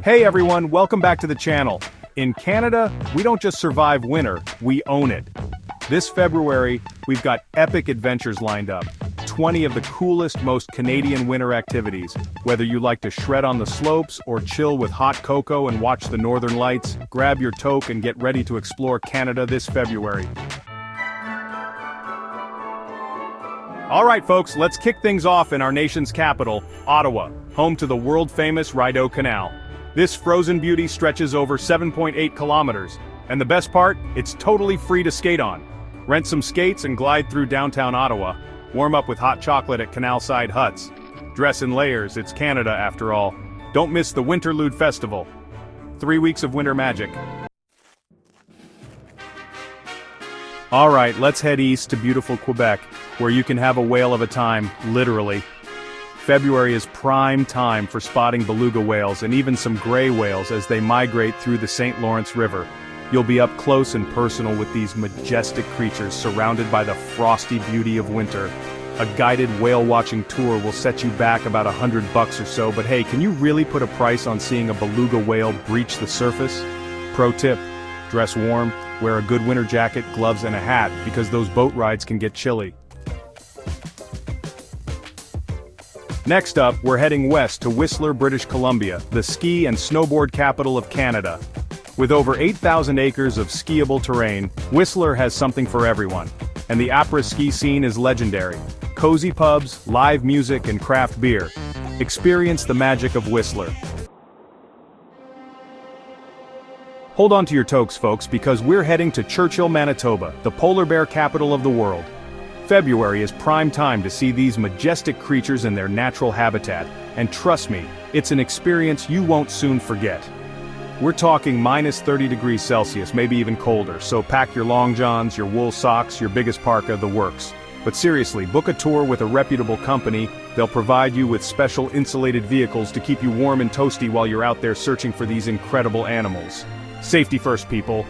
Hey everyone, welcome back to the channel. In Canada, we don't just survive winter, we own it. This February, we've got epic adventures lined up. 20 of the coolest, most Canadian winter activities. Whether you like to shred on the slopes or chill with hot cocoa and watch the northern lights, grab your toque and get ready to explore Canada this February. Alright folks, let's kick things off in our nation's capital, Ottawa, home to the world-famous Rideau Canal. This frozen beauty stretches over 7.8 kilometers, and the best part, it's totally free to skate on. Rent some skates and glide through downtown Ottawa. Warm up with hot chocolate at canal-side huts. Dress in layers, it's Canada after all. Don't miss the Winterlude Festival. 3 weeks of winter magic. Alright, let's head east to beautiful Quebec, where you can have a whale of a time, literally. February is prime time for spotting beluga whales and even some gray whales as they migrate through the St. Lawrence River. You'll be up close and personal with these majestic creatures surrounded by the frosty beauty of winter. A guided whale watching tour will set you back about $100 or so, but hey, can you really put a price on seeing a beluga whale breach the surface? Pro tip, dress warm, wear a good winter jacket, gloves and a hat, because those boat rides can get chilly. Next up, we're heading west to Whistler, British Columbia, the ski and snowboard capital of Canada. With over 8,000 acres of skiable terrain, Whistler has something for everyone. And the Après-Ski scene is legendary. Cozy pubs, live music and craft beer. Experience the magic of Whistler. Hold on to your toques, folks, because we're heading to Churchill, Manitoba, the polar bear capital of the world. February is prime time to see these majestic creatures in their natural habitat, and trust me, it's an experience you won't soon forget. We're talking minus 30 degrees Celsius, maybe even colder, so pack your long johns, your wool socks, your biggest parka, the works. But seriously, book a tour with a reputable company. They'll provide you with special insulated vehicles to keep you warm and toasty while you're out there searching for these incredible animals. Safety first, people.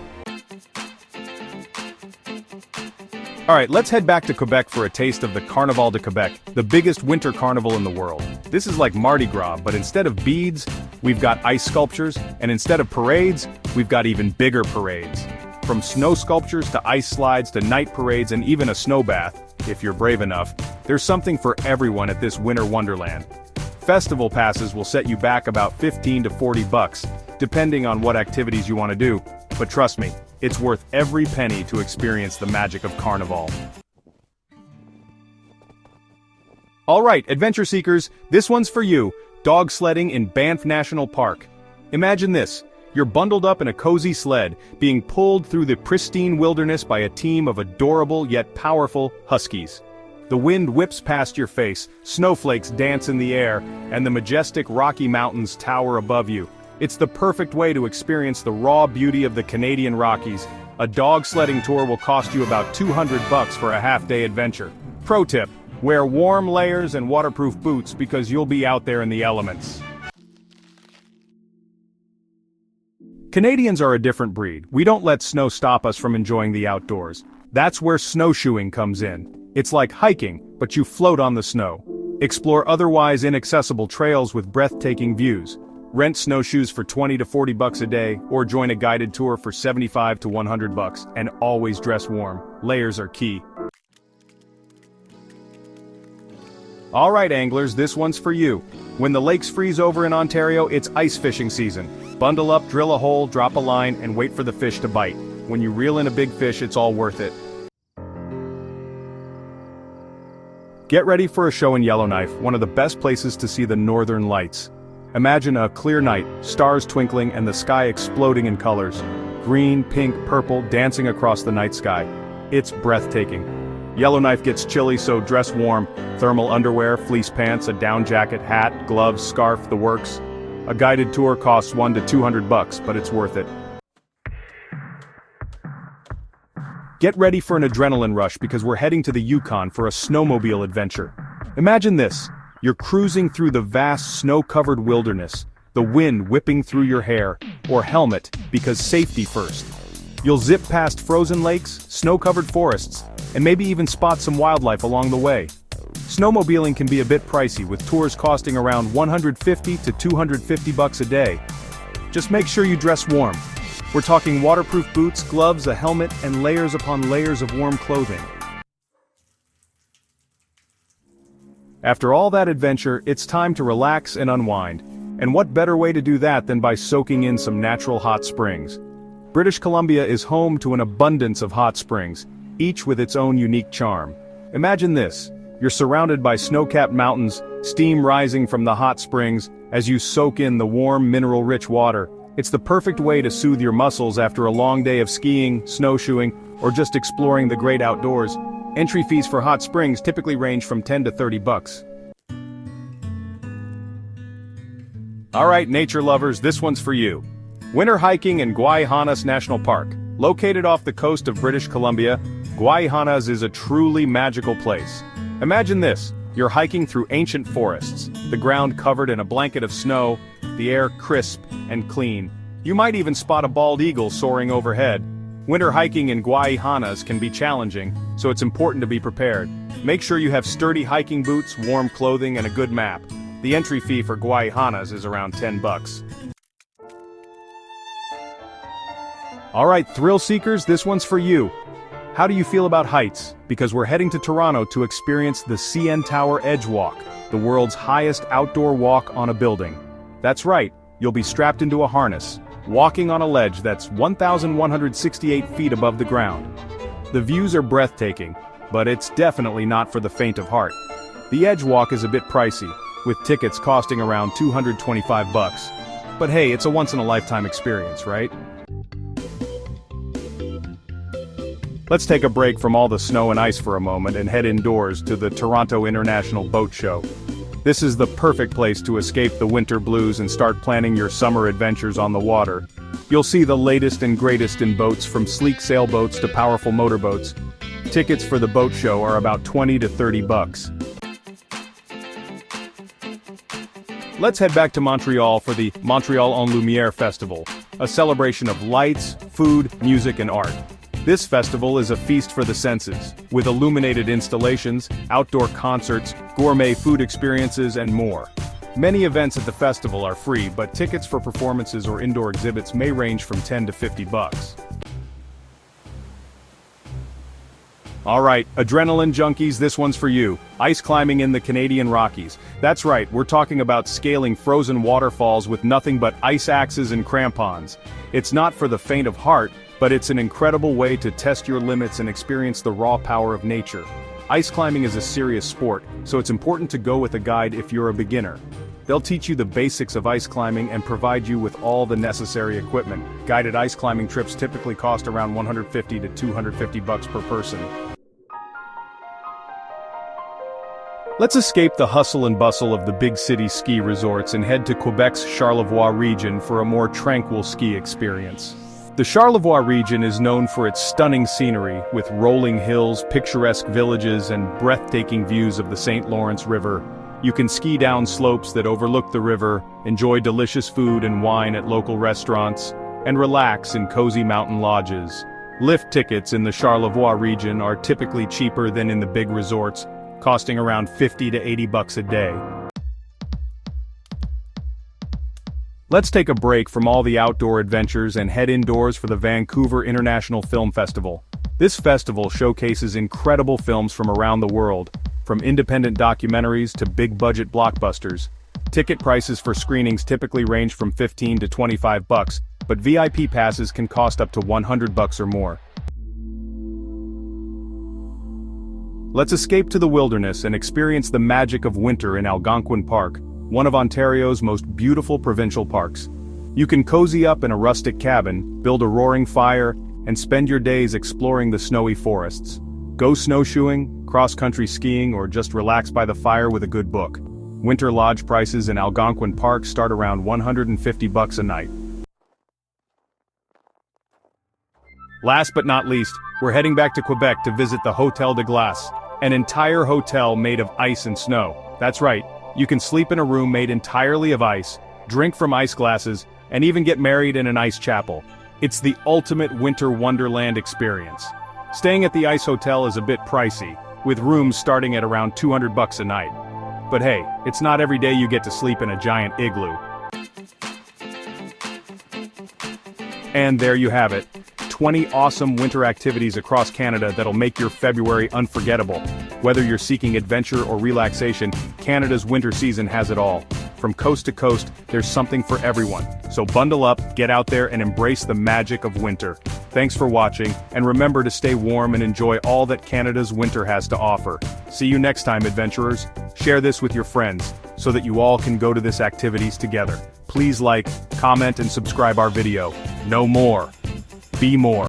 Alright, let's head back to Quebec for a taste of the Carnaval de Quebec, the biggest winter carnival in the world. This is like Mardi Gras, but instead of beads, we've got ice sculptures, and instead of parades, we've got even bigger parades. From snow sculptures to ice slides to night parades and even a snow bath, if you're brave enough, there's something for everyone at this winter wonderland. Festival passes will set you back about $15 to $40, depending on what activities you want to do, but trust me, it's worth every penny to experience the magic of Carnival. Alright, adventure seekers, this one's for you, dog sledding in Banff National Park. Imagine this, you're bundled up in a cozy sled, being pulled through the pristine wilderness by a team of adorable yet powerful huskies. The wind whips past your face, snowflakes dance in the air, and the majestic Rocky Mountains tower above you. It's the perfect way to experience the raw beauty of the Canadian Rockies. A dog sledding tour will cost you about $200 for a half-day adventure. Pro tip, wear warm layers and waterproof boots because you'll be out there in the elements. Canadians are a different breed. We don't let snow stop us from enjoying the outdoors. That's where snowshoeing comes in. It's like hiking, but you float on the snow. Explore otherwise inaccessible trails with breathtaking views. Rent snowshoes for $20 to $40 a day, or join a guided tour for $75 to $100, and always dress warm. Layers are key. Alright anglers, this one's for you. When the lakes freeze over in Ontario, it's ice fishing season. Bundle up, drill a hole, drop a line, and wait for the fish to bite. When you reel in a big fish, it's all worth it. Get ready for a show in Yellowknife, one of the best places to see the northern lights. Imagine a clear night, stars twinkling and the sky exploding in colors. Green, pink, purple, dancing across the night sky. It's breathtaking. Yellowknife gets chilly, so dress warm. Thermal underwear, fleece pants, a down jacket, hat, gloves, scarf, the works. A guided tour costs $100 to $200, but it's worth it. Get ready for an adrenaline rush because we're heading to the Yukon for a snowmobile adventure. Imagine this. You're cruising through the vast snow-covered wilderness, the wind whipping through your hair, or helmet, because safety first. You'll zip past frozen lakes, snow-covered forests, and maybe even spot some wildlife along the way. Snowmobiling can be a bit pricey, with tours costing around $150 to $250 a day. Just make sure you dress warm. We're talking waterproof boots, gloves, a helmet, and layers upon layers of warm clothing. After all that adventure, it's time to relax and unwind. And what better way to do that than by soaking in some natural hot springs? British Columbia is home to an abundance of hot springs, each with its own unique charm. Imagine this: you're surrounded by snow-capped mountains, steam rising from the hot springs as you soak in the warm, mineral-rich water. It's the perfect way to soothe your muscles after a long day of skiing, snowshoeing, or just exploring the great outdoors. Entry fees for hot springs typically range from $10 to $30. Alright, nature lovers, this one's for you. Winter hiking in Guayhanas National Park. Located off the coast of British Columbia, Guayhanas is a truly magical place. Imagine this: you're hiking through ancient forests, the ground covered in a blanket of snow, the air crisp and clean. You might even spot a bald eagle soaring overhead. Winter hiking in Guayhanas can be challenging, so it's important to be prepared. Make sure you have sturdy hiking boots, warm clothing, and a good map. The entry fee for Guayhanas is around $10. Alright, thrill seekers, this one's for you. How do you feel about heights? Because we're heading to Toronto to experience the CN Tower Edge Walk, the world's highest outdoor walk on a building. That's right, you'll be strapped into a harness, walking on a ledge that's 1,168 feet above the ground. The views are breathtaking, but it's definitely not for the faint of heart. The Edge Walk is a bit pricey, with tickets costing around $225. But hey, it's a once-in-a-lifetime experience, right? Let's take a break from all the snow and ice for a moment and head indoors to the Toronto International Boat Show. This is the perfect place to escape the winter blues and start planning your summer adventures on the water. You'll see the latest and greatest in boats, from sleek sailboats to powerful motorboats. Tickets for the boat show are about $20 to $30. Let's head back to Montreal for the Montreal en Lumière Festival, a celebration of lights, food, music, and art. This festival is a feast for the senses, with illuminated installations, outdoor concerts, gourmet food experiences, and more. Many events at the festival are free, but tickets for performances or indoor exhibits may range from $10 to $50. Alright, adrenaline junkies, this one's for you. Ice climbing in the Canadian Rockies. That's right, we're talking about scaling frozen waterfalls with nothing but ice axes and crampons. It's not for the faint of heart, but it's an incredible way to test your limits and experience the raw power of nature. Ice climbing is a serious sport, so it's important to go with a guide if you're a beginner. They'll teach you the basics of ice climbing and provide you with all the necessary equipment. Guided ice climbing trips typically cost around $150 to $250 per person. Let's escape the hustle and bustle of the big city ski resorts and head to Quebec's Charlevoix region for a more tranquil ski experience. The Charlevoix region is known for its stunning scenery, with rolling hills, picturesque villages, and breathtaking views of the St. Lawrence River. You can ski down slopes that overlook the river, enjoy delicious food and wine at local restaurants, and relax in cozy mountain lodges. Lift tickets in the Charlevoix region are typically cheaper than in the big resorts, costing around $50 to $80 a day. Let's take a break from all the outdoor adventures and head indoors for the Vancouver International Film Festival. This festival showcases incredible films from around the world, from independent documentaries to big-budget blockbusters. Ticket prices for screenings typically range from $15 to $25, but VIP passes can cost up to $100 or more. Let's escape to the wilderness and experience the magic of winter in Algonquin Park, one of Ontario's most beautiful provincial parks. You can cozy up in a rustic cabin, build a roaring fire, and spend your days exploring the snowy forests. Go snowshoeing, cross-country skiing, or just relax by the fire with a good book. Winter lodge prices in Algonquin Park start around $150 a night. Last but not least, we're heading back to Quebec to visit the Hotel de Glace, an entire hotel made of ice and snow. That's right. You can sleep in a room made entirely of ice, drink from ice glasses, and even get married in an ice chapel. It's the ultimate winter wonderland experience. Staying at the Ice Hotel is a bit pricey, with rooms starting at around $200 a night. But hey, it's not every day you get to sleep in a giant igloo. And there you have it. 20 awesome winter activities across Canada that'll make your February unforgettable. Whether you're seeking adventure or relaxation, Canada's winter season has it all. From coast to coast, there's something for everyone. So bundle up, get out there and embrace the magic of winter. Thanks for watching, and remember to stay warm and enjoy all that Canada's winter has to offer. See you next time, adventurers. Share this with your friends, so that you all can go to this activities together. Please like, comment and subscribe our video. Know more. Be more.